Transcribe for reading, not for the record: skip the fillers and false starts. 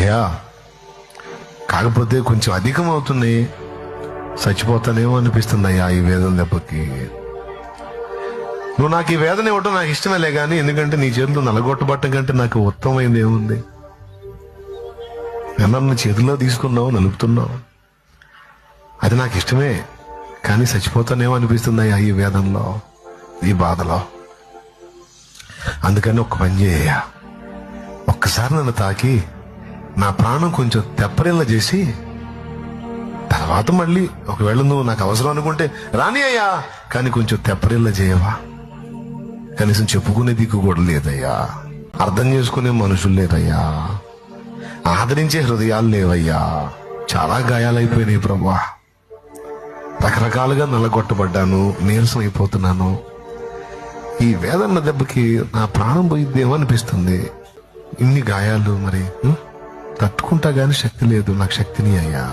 అయ్యా, కాకపోతే కొంచెం అధికం అవుతుంది, చచ్చిపోతానేమో అనిపిస్తుంది అయ్యా ఈ వేదన దెబ్బకి. నువ్వు నాకు ఈ వేదన ఇవ్వటం నాకు ఇష్టమేలే కానీ, ఎందుకంటే నీ చేతులు నలగొట్టబట్టం కంటే నాకు ఉత్తమమైంది ఏముంది? నన్ను చేతిలో తీసుకున్నావు, నలుపుతున్నావు, అది నాకు ఇష్టమే, కానీ చచ్చిపోతానేమో అనిపిస్తుంది అయ్యా ఈ వేదనలో, ఈ బాధలో. అందుకని ఒక్క పని చేయ, ఒక్కసారి నన్ను తాకి నా ప్రాణం కొంచెం తెప్పరిల్ల చేసి, తర్వాత మళ్ళీ ఒకవేళ నువ్వు నాకు అవసరం అనుకుంటే రాని అయ్యా, కానీ కొంచెం తెప్పరిల్ల చేయవా? కనీసం చెప్పుకునే దిక్కు కూడా లేదయ్యా, అర్థం చేసుకునే మనుషులు లేరయ్యా, ఆదరించే హృదయాలు లేవయ్యా. చాలా గాయాలైపోయినాయి ప్రభా, రకరకాలుగా నల్లగొట్టబడ్డాను, నీరసం అయిపోతున్నాను. ఈ వేదన దెబ్బకి నా ప్రాణం పోయిద్దేమో అనిపిస్తుంది. ఇన్ని గాయాలు మరి తట్టుకుంటా గాని శక్తి లేదు. నాకు శక్తిని అయ్యా.